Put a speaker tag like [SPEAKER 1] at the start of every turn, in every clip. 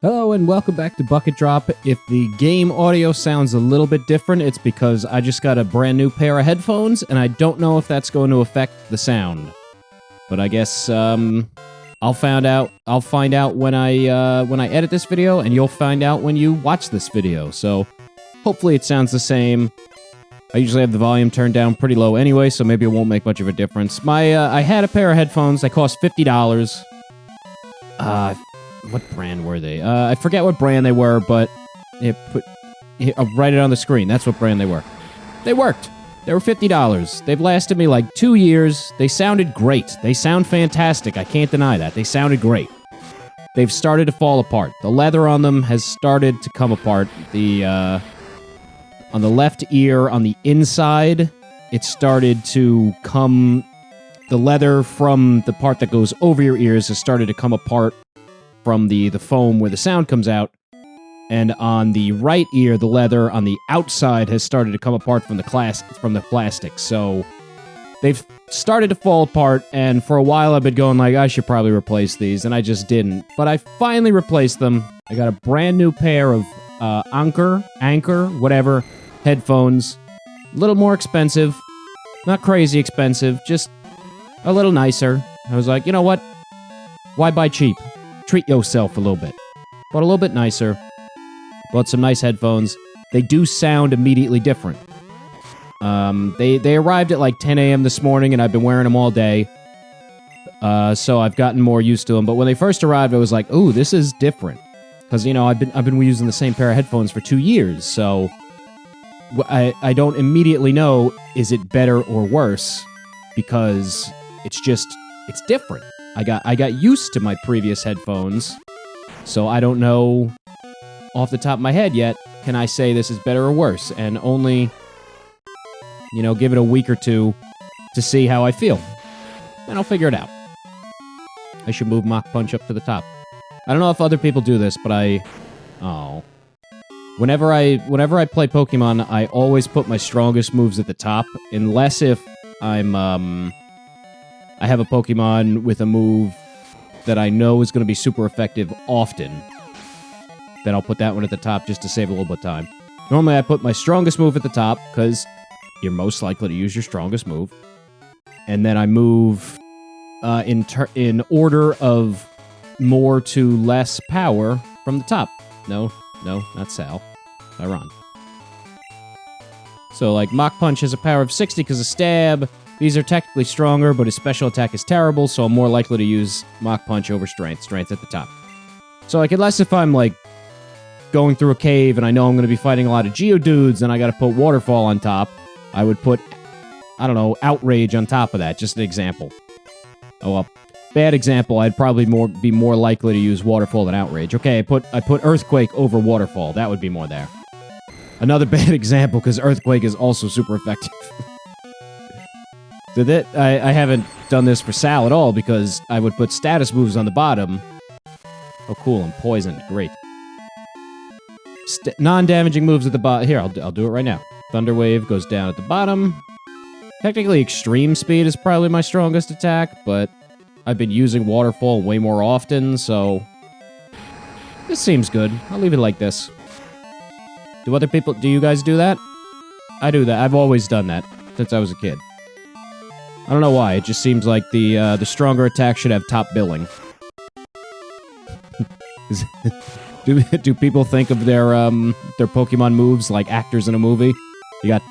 [SPEAKER 1] Hello and welcome back to Bucket Drop. If the game audio sounds a little bit different, it's because I just got a brand new pair of headphones, and I don't know if that's going to affect the sound. But I guess I'll find out when I edit this video, and you'll find out when you watch this video. So hopefully it sounds the same. I usually have the volume turned down pretty low anyway, so maybe it won't make much of a difference. I had a pair of headphones. They cost $50. What brand were they? I forget what brand they were, but I'll write it on the screen. That's what brand they were. They worked. They were $50. They've lasted me like 2 years. They sounded great. They sound fantastic. I can't deny that. They sounded great. They've started to fall apart. The leather on them has started to come apart. On the left ear, on the inside, it started to come... The leather from the part that goes over your ears has started to come apart from the foam where the sound comes out, and on the right ear, the leather on the outside has started to come apart from the plastic. So they've started to fall apart, and for a while I've been going like, I should probably replace these, and I just didn't. But I finally replaced them. I got a brand new pair of Anchor, whatever, headphones. A little more expensive. Not crazy expensive, just a little nicer. I was like, you know what? Why buy cheap? Treat yourself a little bit. But a little bit nicer. Bought some nice headphones. They do sound immediately different. They arrived at like 10 a.m. this morning, and I've been wearing them all day. So I've gotten more used to them. But when they first arrived, I was like, ooh, this is different. Because, you know, I've been using the same pair of headphones for 2 years, so I don't immediately know, is it better or worse? Because it's different. I got used to my previous headphones, so I don't know off the top of my head yet, can I say this is better or worse, and only, you know, give it a week or two to see how I feel. And I'll figure it out. I should move Mach Punch up to the top. I don't know if other people do this, but whenever I play Pokemon, I always put my strongest moves at the top, unless if I have a Pokemon with a move that I know is going to be super effective often. Then I'll put that one at the top just to save a little bit of time. Normally I put my strongest move at the top, because you're most likely to use your strongest move. And then I move in order of more to less power from the top. No, not Sal. Iron. So, like, Mach Punch has a power of 60 because of Stab. These are technically stronger, but his special attack is terrible, so I'm more likely to use Mach Punch over Strength. Strength at the top. So, like, unless if I'm, like, going through a cave and I know I'm going to be fighting a lot of Geodudes and I got to put Waterfall on top, I would put, I don't know, Outrage on top of that. Just an example. Oh, well, bad example. I'd probably be more likely to use Waterfall than Outrage. Okay, I put Earthquake over Waterfall. That would be more there. Another bad example, because Earthquake is also super effective. So that I haven't done this for Sal at all, because I would put status moves on the bottom. Oh, cool, I'm poisoned. Great. Non-damaging moves at the bottom. Here, I'll do it right now. Thunder Wave goes down at the bottom. Technically, Extreme Speed is probably my strongest attack, but I've been using Waterfall way more often, so this seems good. I'll leave it like this. Do you guys do that? I do that. I've always done that since I was a kid. I don't know why. It just seems like the stronger attack should have top billing. Do people think of their Pokemon moves like actors in a movie? You got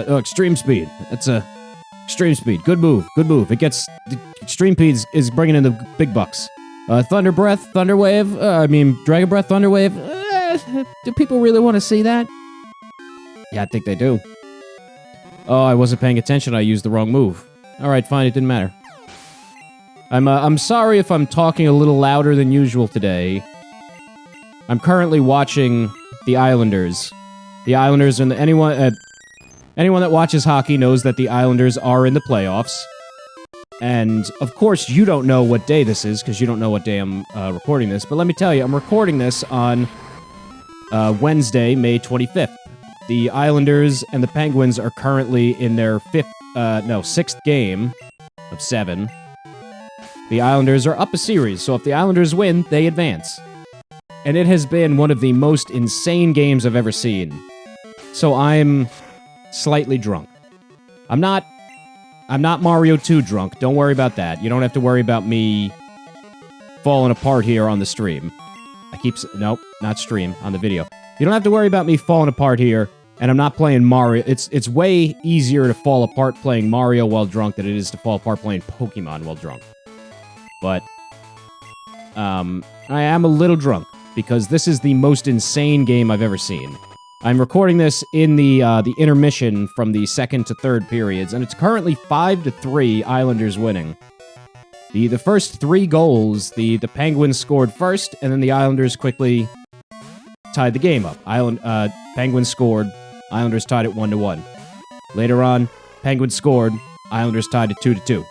[SPEAKER 1] Extreme Speed. That's Extreme Speed. Good move. It gets Extreme Speed is bringing in the big bucks. Thunder Breath, Thunder Wave. Dragon Breath, Thunder Wave. Do people really want to see that? Yeah, I think they do. Oh, I wasn't paying attention. I used the wrong move. All right, fine. It didn't matter. I'm sorry if I'm talking a little louder than usual today. I'm currently watching the Islanders. The Islanders and anyone that watches hockey knows that the Islanders are in the playoffs. And, of course, you don't know what day this is, because you don't know what day I'm recording this. But let me tell you, I'm recording this on Wednesday, May 25th. The Islanders and the Penguins are currently in their sixth game of 7. the Islanders are up a series, so if the Islanders win, they advance. And it has been one of the most insane games I've ever seen. So I'm slightly drunk. I'm not Mario 2 drunk. Don't worry about that. You don't have to worry about me falling apart here on the stream. Nope, not stream, on the video. You don't have to worry about me falling apart here, and I'm not playing Mario. It's way easier to fall apart playing Mario while drunk than it is to fall apart playing Pokemon while drunk. But, I am a little drunk, because this is the most insane game I've ever seen. I'm recording this in the intermission from the second to third periods, and it's currently 5-3 Islanders winning. The first 3 goals, the Penguins scored first, and then the Islanders quickly tied the game up. Penguins scored, Islanders tied it 1-1. Later on, Penguins scored, Islanders tied it 2-2.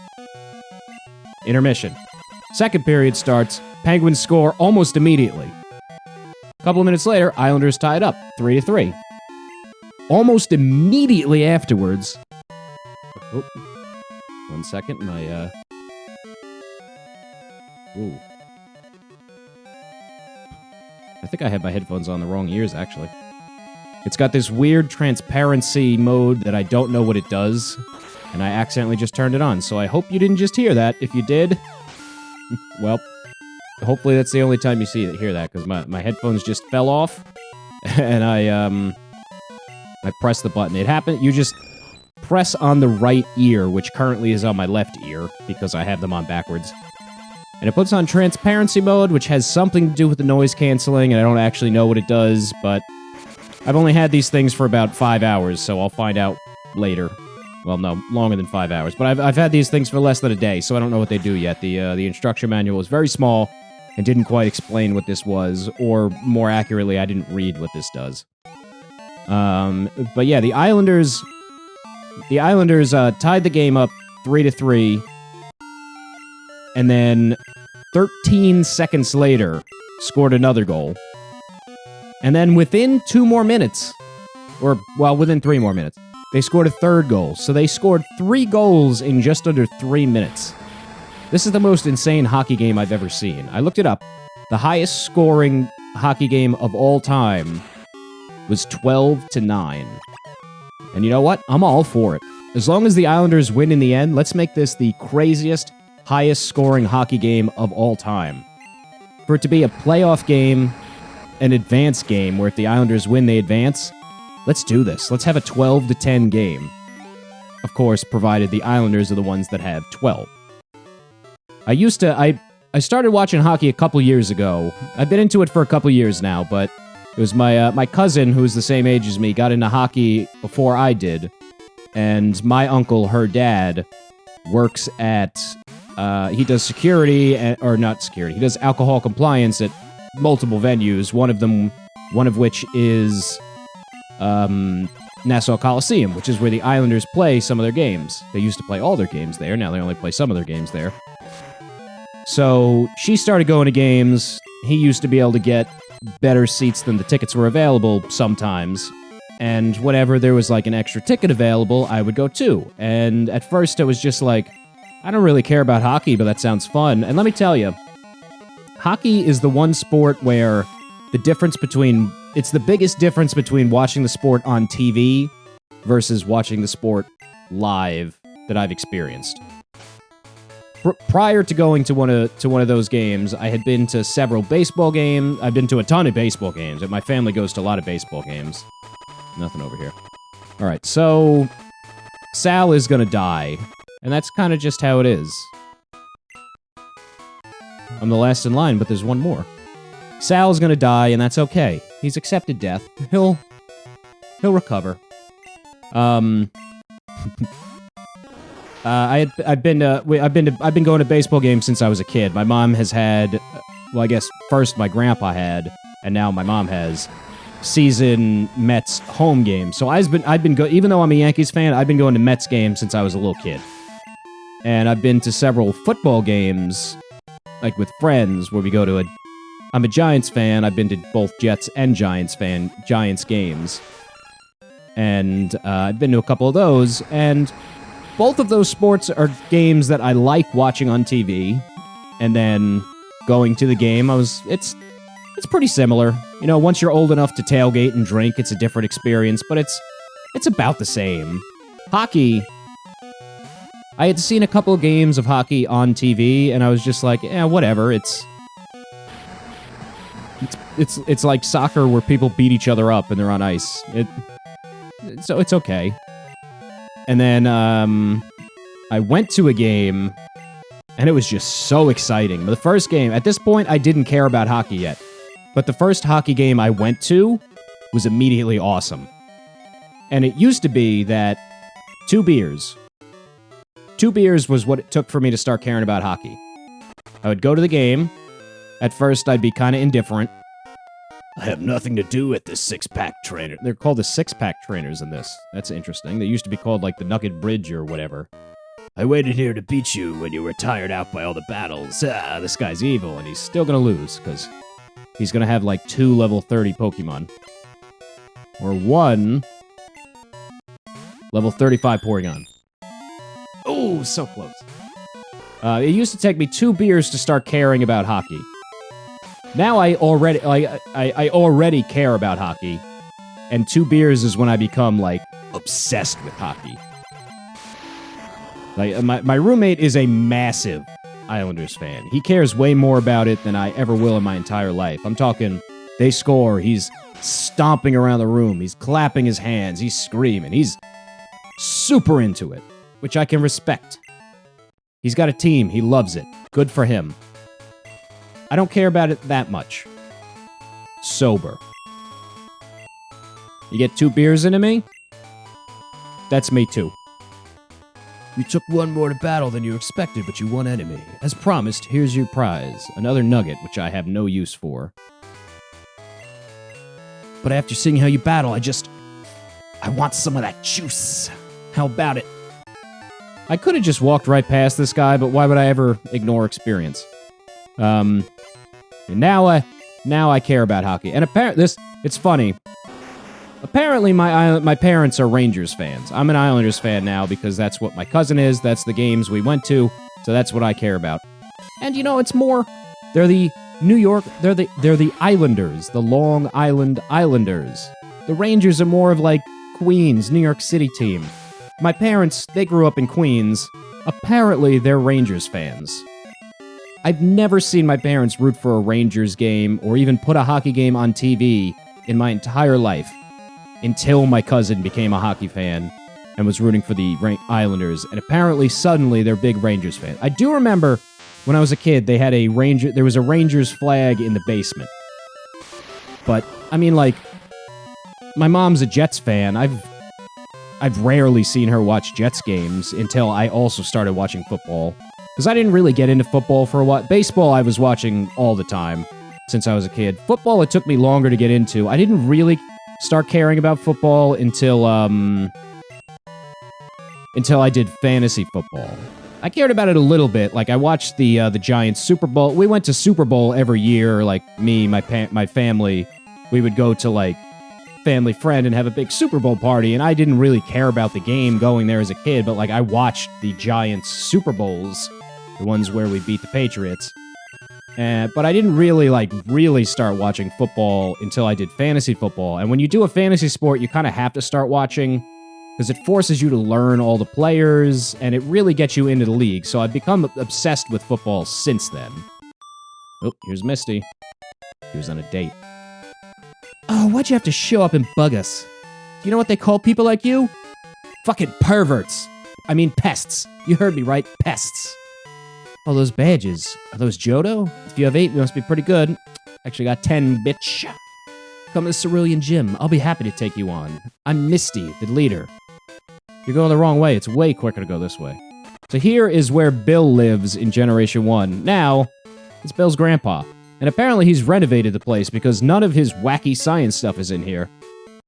[SPEAKER 1] Intermission. Second period starts, Penguins score almost immediately. A couple of minutes later, Islanders tie it up, 3-3. Almost immediately afterwards... Oh, 1 second, Ooh. I think I had my headphones on the wrong ears, actually. It's got this weird transparency mode that I don't know what it does, and I accidentally just turned it on, so I hope you didn't just hear that. If you did, well, hopefully that's the only time you hear that, because my headphones just fell off, and I pressed the button. It happened, you just press on the right ear, which currently is on my left ear, because I have them on backwards. And it puts on transparency mode, which has something to do with the noise canceling, and I don't actually know what it does, but I've only had these things for about 5 hours, so I'll find out later. Well, no, longer than 5 hours, but I've had these things for less than a day, so I don't know what they do yet. The instruction manual is very small and didn't quite explain what this was, or more accurately, I didn't read what this does. But yeah, the Islanders tied the game up 3-3. And then 13 seconds later, scored another goal. And then within 2 more minutes, within 3 more minutes, they scored a third goal. So they scored 3 goals in just under 3 minutes. This is the most insane hockey game I've ever seen. I looked it up. The highest scoring hockey game of all time was 12-9. And you know what? I'm all for it. As long as the Islanders win in the end, let's make this the craziest, highest scoring hockey game of all time. For it to be a playoff game, an advanced game, where if the Islanders win, they advance, let's do this. Let's have a 12-10 game. Of course, provided the Islanders are the ones that have 12. I started watching hockey a couple years ago. I've been into it for a couple years now, but it was my cousin, who's the same age as me, got into hockey before I did. And my uncle, her dad, works at... he does security, or not security, he does alcohol compliance at multiple venues, one of which is Nassau Coliseum, which is where the Islanders play some of their games. They used to play all their games there, now they only play some of their games there. So she started going to games. He used to be able to get better seats than the tickets were available sometimes. And whenever there was like an extra ticket available, I would go too. And at first it was just like, I don't really care about hockey, but that sounds fun. And let me tell you, hockey is the one sport where it's the biggest difference between watching the sport on TV versus watching the sport live that I've experienced. Prior to going to one of those games, I had been to several baseball games. I've been to a ton of baseball games. My family goes to a lot of baseball games. Nothing over here. All right, so Sal is gonna die, and that's kind of just how it is. I'm the last in line, but there's one more. Sal's gonna die, and that's okay. He's accepted death. He'll recover. I've been going to baseball games since I was a kid. My mom has had, well, I guess first my grandpa had, and now my mom has, season Mets home games. So even though I'm a Yankees fan, I've been going to Mets games since I was a little kid. And I've been to several football games, like with friends, where we go to I'm a Giants fan. I've been to both Jets and Giants games. And I've been to a couple of those, and both of those sports are games that I like watching on TV. and then going to the game, it's pretty similar. You know, once you're old enough to tailgate and drink, it's a different experience, but it's about the same. Hockey, I had seen a couple of games of hockey on TV, and I was just like, yeah, whatever. It's like soccer where people beat each other up and they're on ice. So it's okay. And then I went to a game, and it was just so exciting. The first game, at this point, I didn't care about hockey yet. But the first hockey game I went to was immediately awesome. And it used to be that 2 beers was what it took for me to start caring about hockey. I would go to the game. At first, I'd be kind of indifferent. I have nothing to do with this six-pack trainer. They're called the six-pack trainers in this. That's interesting. They used to be called, like, the Nugget Bridge or whatever. I waited here to beat you when you were tired out by all the battles. This guy's evil, and he's still gonna lose, because he's gonna have, like, 2 level 30 Pokemon. Or 1 level 35 Porygon. Oh, so close. It used to take me 2 beers to start caring about hockey. Now I already care about hockey, and 2 beers is when I become, like, obsessed with hockey. Like, my roommate is a massive Islanders fan. He cares way more about it than I ever will in my entire life. I'm talking, they score, he's stomping around the room, he's clapping his hands, he's screaming, he's super into it, which I can respect. He's got a team, he loves it. Good for him. I don't care about it that much. Sober. You get 2 beers into me? That's me too. You took 1 more to battle than you expected, but you won enemy. As promised, here's your prize. Another nugget, which I have no use for. But after seeing how you battle, I want some of that juice. How about it? I could have just walked right past this guy, but why would I ever ignore experience? And now I care about hockey. And it's funny. Apparently, my parents are Rangers fans. I'm an Islanders fan now because that's what my cousin is. That's the games we went to. So that's what I care about. And you know, it's more. They're the New York. They're the Islanders, the Long Island Islanders. The Rangers are more of like Queens, New York City team. My parents, they grew up in Queens. Apparently, they're Rangers fans. I've never seen my parents root for a Rangers game or even put a hockey game on TV in my entire life. Until my cousin became a hockey fan and was rooting for the Islanders, and apparently suddenly they're big Rangers fans. I do remember when I was a kid, there was a Rangers flag in the basement. But I mean, like, my mom's a Jets fan. I've rarely seen her watch Jets games until I also started watching football. Because I didn't really get into football for a while. Baseball I was watching all the time since I was a kid. Football it took me longer to get into. I didn't really start caring about football until I did fantasy football. I cared about it a little bit. Like, I watched the Giants Super Bowl. We went to Super Bowl every year. Like, me, my family, we would go to, like, family friend and have a big Super Bowl party, and I didn't really care about the game going there as a kid, but, like, I watched the Giants Super Bowls, the ones where we beat the Patriots. But I didn't really start watching football until I did fantasy football. And when you do a fantasy sport, you kind of have to start watching because it forces you to learn all the players, and it really gets you into the league. So I've become obsessed with football since then. Oh, here's Misty. He was on a date. Oh, why'd you have to show up and bug us? Do you know what they call people like you? Fucking perverts. I mean pests. You heard me right, pests. Oh, those badges. Are those Johto? If you have 8, we must be pretty good. Actually got 10, bitch. Come to the Cerulean Gym. I'll be happy to take you on. I'm Misty, the leader. You're going the wrong way. It's way quicker to go this way. So here is where Bill lives in Generation 1. Now, it's Bill's grandpa. And apparently he's renovated the place because none of his wacky science stuff is in here.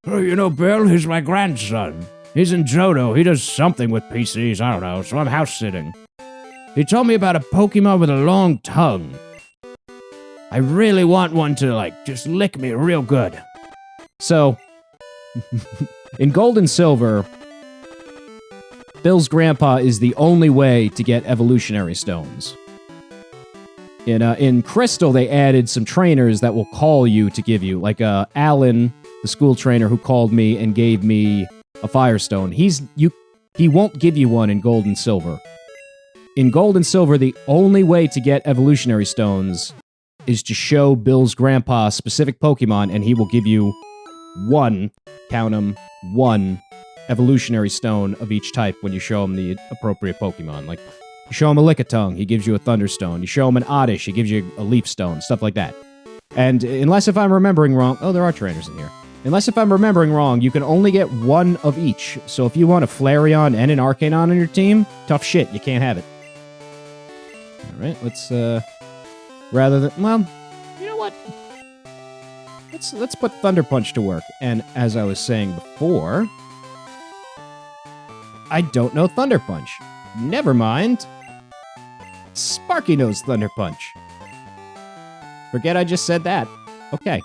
[SPEAKER 1] Oh, you know, Bill, he's my grandson. He's in Johto. He does something with PCs, I don't know, so I'm house-sitting. He told me about a Pokemon with a long tongue. I really want one to, like, just lick me real good. So, in Gold and Silver, Bill's grandpa is the only way to get evolutionary stones. In Crystal, they added some trainers that will call you to give you, like Alan, the school trainer who called me and gave me a Firestone. He won't give you one in Gold and Silver. In Gold and Silver, the only way to get evolutionary stones is to show Bill's grandpa specific Pokemon, and he will give you one, count 'em, one evolutionary stone of each type when you show him the appropriate Pokemon. Like, you show him a Lickitung, he gives you a Thunderstone. You show him an Oddish, he gives you a Leaf Stone, stuff like that. And unless if I'm remembering wrong... Oh, there are trainers in here. Unless if I'm remembering wrong, you can only get one of each. So if you want a Flareon and an Arcanine on your team, tough shit, you can't have it. Alright, let's, rather than... Well, you know what? Let's put Thunder Punch to work. And as I was saying before... I don't know Thunder Punch. Never mind. Sparky knows Thunder Punch. Forget I just said that. Okay.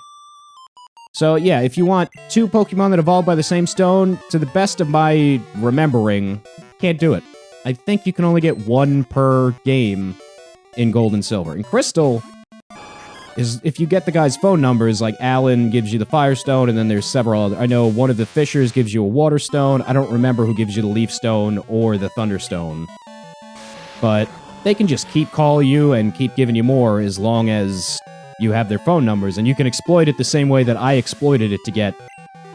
[SPEAKER 1] So, yeah, if you want 2 Pokemon that evolve by the same stone, to the best of my remembering, can't do it. I think you can only get 1 per game in Gold and Silver. In Crystal, is if you get the guy's phone numbers, like Alan gives you the Firestone, and then there's several other... I know one of the Fishers gives you a Water Stone. I don't remember who gives you the Leaf Stone or the Thunderstone. But they can just keep calling you and keep giving you more as long as you have their phone numbers, and you can exploit it the same way that I exploited it to get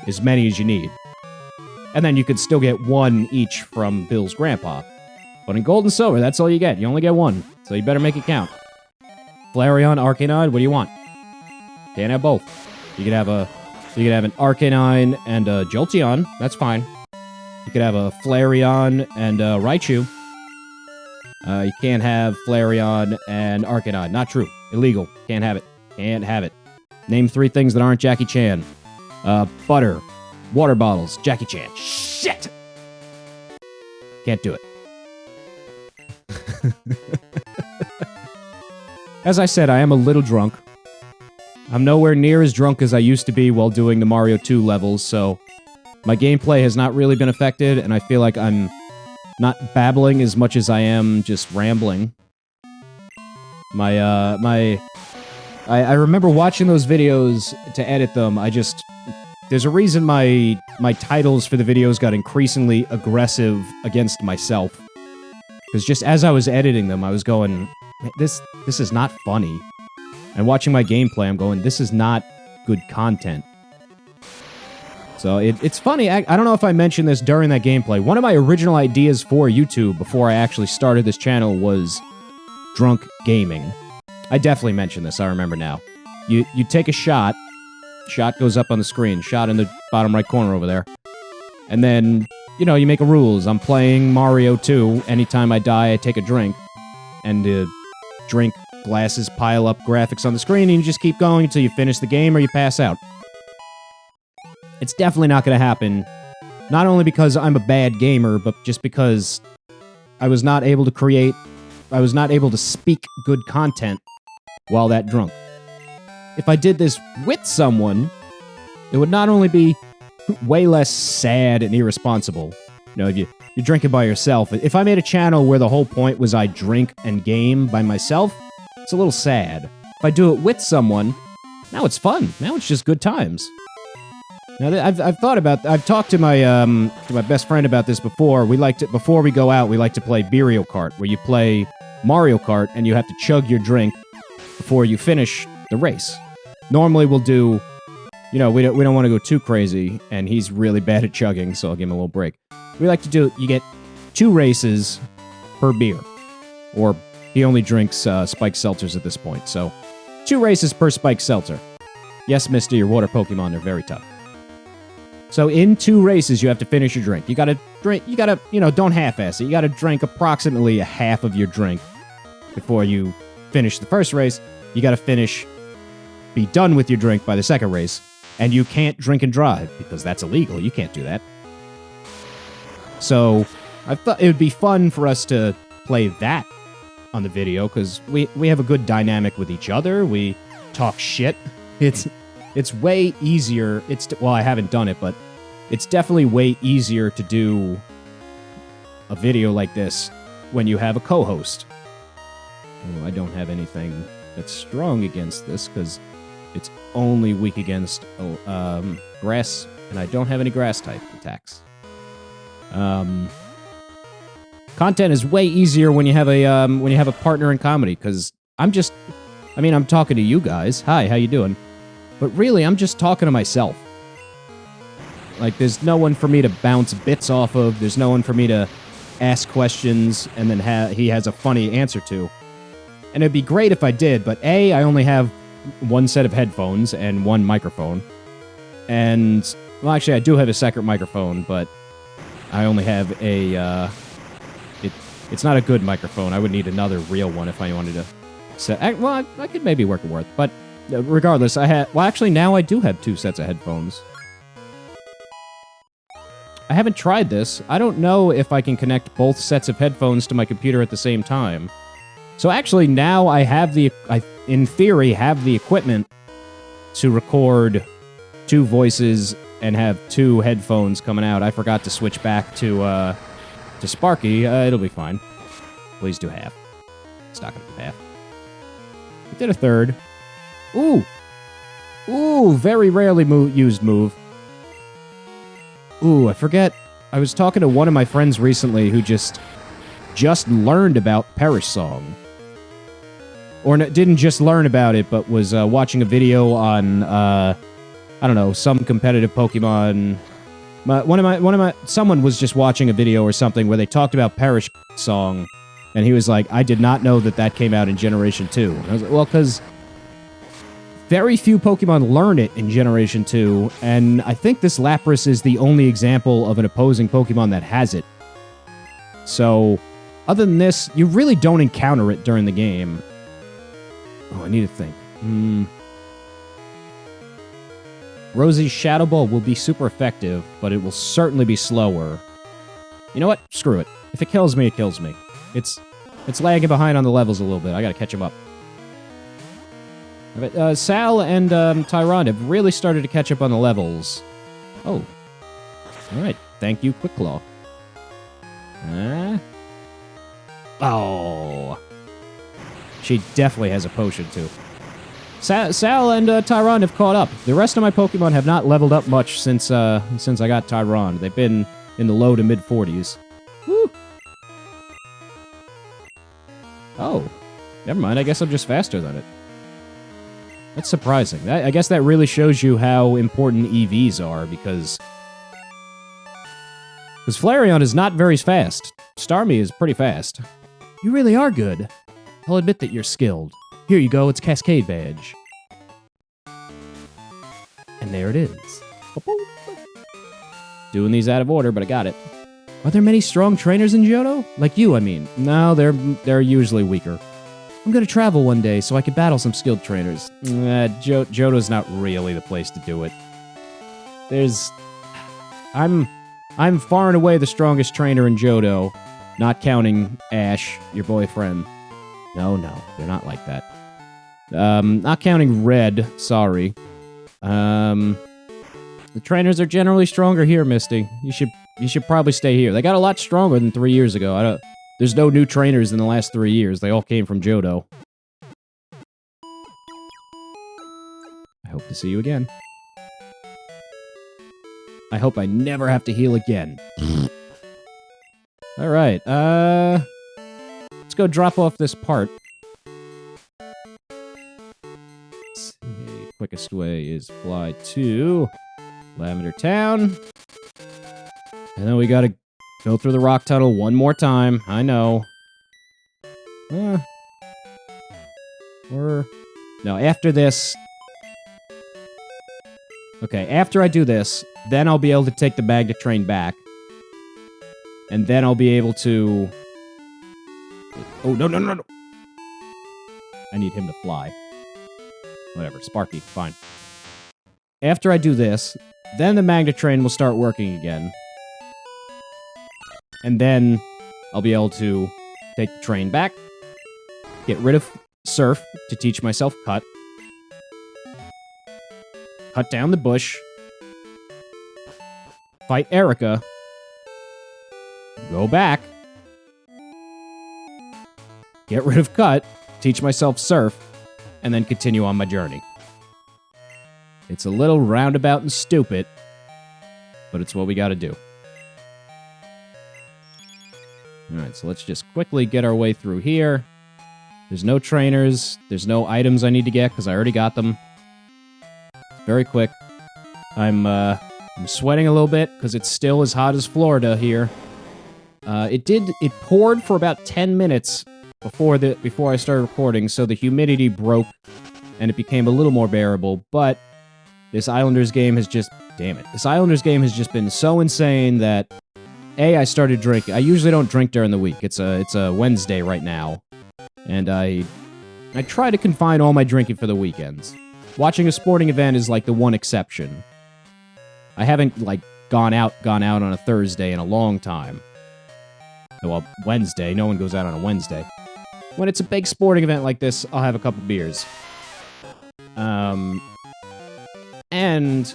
[SPEAKER 1] as many as you need. And then you could still get 1 each from Bill's grandpa. But in Gold and Silver, that's all you get. You only get 1, so you better make it count. Flareon, Arcanine, what do you want? Can't have both. You could have an Arcanine and a Jolteon, that's fine. You could have a Flareon and a Raichu. You can't have Flareon and Arcanine. Not true. Illegal. Can't have it. Can't have it. Name 3 things that aren't Jackie Chan. Butter. Water bottles. Jackie Chan. Shit! Can't do it. As I said, I am a little drunk. I'm nowhere near as drunk as I used to be while doing the Mario 2 levels, so my gameplay has not really been affected, and I feel like I'm not babbling as much as I am just rambling. I remember watching those videos to edit them. There's a reason my titles for the videos got increasingly aggressive against myself. Because just as I was editing them, I was going, this is not funny. And watching my gameplay, I'm going, this is not good content. So it's funny, I don't know if I mentioned this during that gameplay. One of my original ideas for YouTube before I actually started this channel was drunk gaming. I definitely mentioned this, I remember now. You take a shot goes up on the screen, shot in the bottom right corner over there. And then, you know, you make a rules. I'm playing Mario 2, anytime I die, I take a drink. And the drink glasses pile up graphics on the screen, and you just keep going until you finish the game or you pass out. It's definitely not going to happen, not only because I'm a bad gamer, but just because I was not able to speak good content while that drunk. If I did this with someone, it would not only be way less sad and irresponsible. You know, if you're drinking by yourself. If I made a channel where the whole point was I drink and game by myself, it's a little sad. If I do it with someone, now it's fun. Now it's just good times. Now, I've talked to my best friend about this before. Before we go out, we like to play Burial Kart, where you play Mario Kart and you have to chug your drink before you finish the race. Normally we'll do, you know, we don't want to go too crazy, and he's really bad at chugging, so I'll give him a little break. We like to do, you get 2 races per beer. Or he only drinks spiked seltzers at this point, so 2 races per spiked seltzer. Yes, mister, your water Pokemon are very tough. So in 2 races, you have to finish your drink. You gotta, you know, don't half-ass it. You gotta drink approximately a half of your drink before you finish the first race. You gotta be done with your drink by the second race. And you can't drink and drive, because that's illegal. You can't do that. So I thought it would be fun for us to play that on the video, because we have a good dynamic with each other. We talk shit. It's way easier. Well, I haven't done it, but it's definitely way easier to do a video like this when you have a co-host. Oh, I don't have anything that's strong against this, because it's only weak against grass, and I don't have any grass-type attacks. Content is way easier when you have a partner in comedy, because I'm talking to you guys. Hi, how you doing? But really, I'm just talking to myself. Like, there's no one for me to bounce bits off of. There's no one for me to ask questions and then he has a funny answer to. And it'd be great if I did, but A, I only have one set of headphones and one microphone. And, well, actually, I do have a second microphone, but I only have a, it's not a good microphone. I would need another real one if I wanted to set... Well, I could maybe work it worth, but regardless, well, actually, now I do have 2 sets of headphones. I haven't tried this. I don't know if I can connect both sets of headphones to my computer at the same time. So actually, now I have in theory, have the equipment to record 2 voices and have 2 headphones coming out. I forgot to switch back to Sparky. It'll be fine. Please do half. It's not gonna do half. I did a third. Ooh! Ooh, very rarely used move. Ooh, I forget. I was talking to one of my friends recently who just learned about Perish Song. Or didn't just learn about it, but was watching a video on, I don't know, some competitive Pokemon. Someone was just watching a video or something where they talked about Perish Song, and he was like, I did not know that came out in Generation 2. And I was like, well, because very few Pokemon learn it in Generation 2, and I think this Lapras is the only example of an opposing Pokemon that has it. So, other than this, you really don't encounter it during the game. Oh, I need to think. Rosie's Shadow Ball will be super effective, but it will certainly be slower. You know what? Screw it. If it kills me, it kills me. It's lagging behind on the levels a little bit. I gotta catch him up. Sal and Tyron have really started to catch up on the levels. Oh. Alright. Thank you, Quick Claw. Oh. She definitely has a potion, too. Sal and Tyron have caught up. The rest of my Pokemon have not leveled up much since I got Tyron. They've been in the low to mid-40s. Woo! Oh. Never mind. I guess I'm just faster than it. That's surprising. I guess that really shows you how important EVs are, because Flareon is not very fast. Starmie is pretty fast. You really are good. I'll admit that you're skilled. Here you go, it's Cascade Badge. And there it is. Doing these out of order, but I got it. Are there many strong trainers in Johto? Like you, I mean. No, they're usually weaker. I'm gonna travel one day so I can battle some skilled trainers. Johto's not really the place to do it. I'm far and away the strongest trainer in Johto, not counting Ash, your boyfriend. No, they're not like that. Not counting Red, sorry. The trainers are generally stronger here, Misty. You should probably stay here. They got a lot stronger than 3 years ago. There's no new trainers in the last 3 years. They all came from Johto. I hope to see you again. I hope I never have to heal again. Alright, let's go drop off this part. Let's see. Quickest way is fly to Lavender Town. And then we gotta go through the rock tunnel one more time. I know. No, after this... Okay, after I do this, then I'll be able to take the magnet train back. And then I'll be able to... Oh, no. I need him to fly. Whatever, Sparky, fine. After I do this, then the magnet train will start working again. And then I'll be able to take the train back, get rid of Surf to teach myself Cut, cut down the bush, fight Erica, go back, get rid of Cut, teach myself Surf, and then continue on my journey. It's a little roundabout and stupid, but it's what we gotta do. Alright, so let's just quickly get our way through here. There's no trainers. There's no items I need to get, because I already got them. It's very quick. I'm sweating a little bit, because it's still as hot as Florida here. It poured for about 10 minutes before I started recording, so the humidity broke, and it became a little more bearable, but this Islanders game has just... Damn it. This Islanders game has just been so insane that... I started drinking. I usually don't drink during the week. It's a Wednesday right now. And I try to confine all my drinking for the weekends. Watching a sporting event is like the one exception. I haven't, like, gone out on a Thursday in a long time. Well, Wednesday. No one goes out on a Wednesday. When it's a big sporting event like this, I'll have a couple beers. And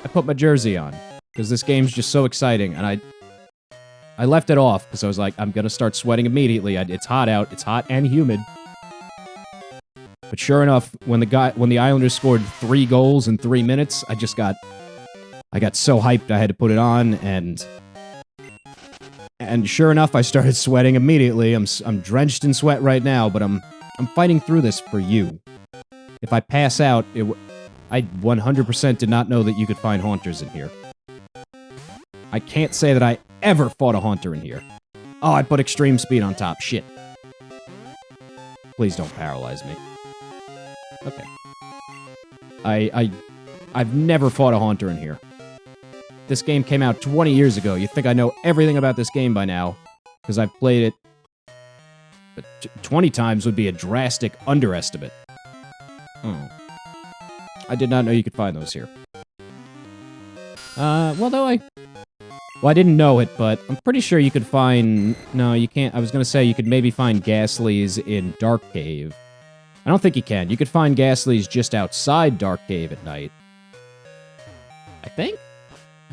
[SPEAKER 1] I put my jersey on, because this game's just so exciting, and I left it off, because I was like, I'm gonna start sweating immediately. It's hot out. It's hot and humid. But sure enough, when the Islanders scored 3 goals in 3 minutes, I got so hyped I had to put it on, and sure enough, I started sweating immediately. I'm drenched in sweat right now, but I'm fighting through this for you. If I pass out, I 100% did not know that you could find haunters in here. I can't say that I ever fought a haunter in here. Oh, I put extreme speed on top. Shit. Please don't paralyze me. Okay. I've never fought a haunter in here. This game came out 20 years ago. You think I know everything about this game by now, because I've played it... But 20 times would be a drastic underestimate. Oh. I did not know you could find those here. Well, I didn't know it, but I'm pretty sure you could find... No, you can't. I was gonna say you could maybe find Ghastlies in Dark Cave. I don't think you can. You could find Ghastlies just outside Dark Cave at night. I think?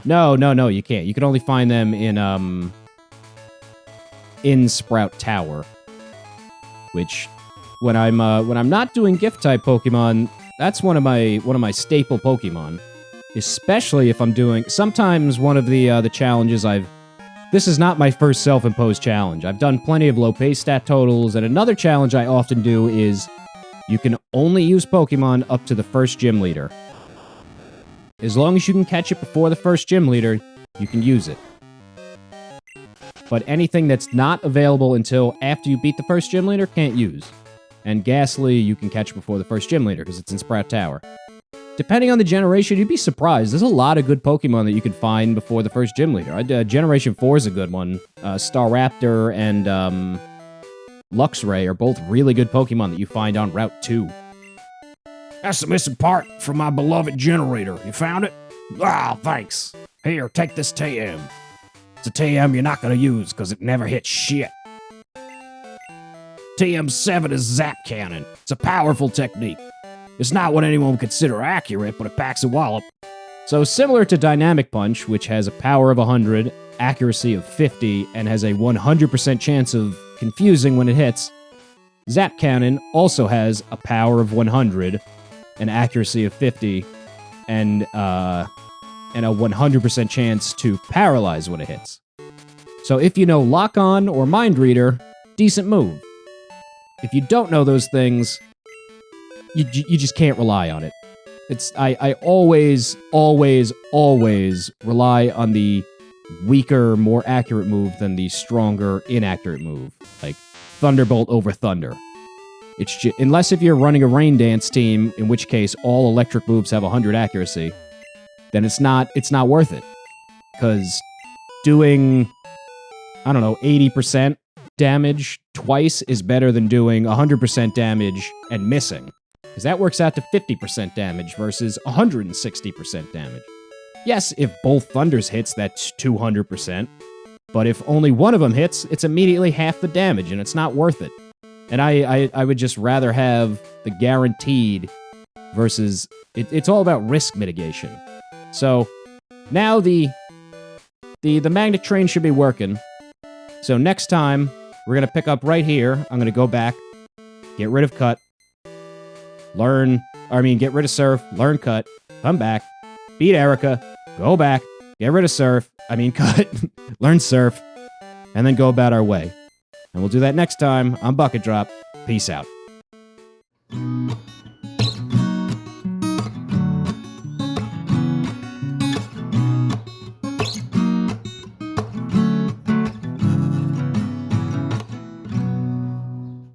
[SPEAKER 1] No, you can't. You can only find them in Sprout Tower. Which, when I'm not doing gift-type Pokemon, that's one of my staple Pokemon. Especially if I'm doing... Sometimes one of the challenges This is not my first self-imposed challenge. I've done plenty of low-pace stat totals, and another challenge I often do is you can only use Pokemon up to the first gym leader. As long as you can catch it before the first gym leader, you can use it. But anything that's not available until after you beat the first gym leader, can't use. And Ghastly, you can catch before the first gym leader, because it's in Sprout Tower. Depending on the generation, you'd be surprised. There's a lot of good Pokemon that you can find before the first gym leader. Generation 4 is a good one. Staraptor and Luxray are both really good Pokemon that you find on Route 2. That's the missing part from my beloved generator. You found it? Ah, thanks. Here, take this TM. It's a TM you're not going to use because it never hits shit. TM7 is Zap Cannon. It's a powerful technique. It's not what anyone would consider accurate, but it packs a wallop. So similar to Dynamic Punch, which has a power of 100, accuracy of 50, and has a 100% chance of confusing when it hits, Zap Cannon also has a power of 100, an accuracy of 50, and a 100% chance to paralyze when it hits. So if you know Lock On or Mind Reader, decent move. If you don't know those things, you just can't rely on it. I always rely on the weaker, more accurate move than the stronger, inaccurate move. Like Thunderbolt over Thunder. It's just, unless if you're running a Rain Dance team, in which case all electric moves have 100 accuracy, then it's not worth it. Because doing, I don't know, 80% damage twice is better than doing 100% damage and missing. Because that works out to 50% damage versus 160% damage. Yes, if both Thunders hits, that's 200%. But if only one of them hits, it's immediately half the damage, and it's not worth it. And I would just rather have the guaranteed versus... It's all about risk mitigation. So, now the magnet train should be working. So next time, we're going to pick up right here. I'm going to go back, get rid of Cut, get rid of surf, learn cut, come back, beat Erica, go back, get rid of surf, cut, learn surf, and then go about our way. And we'll do that next time on Bucket Drop. Peace out.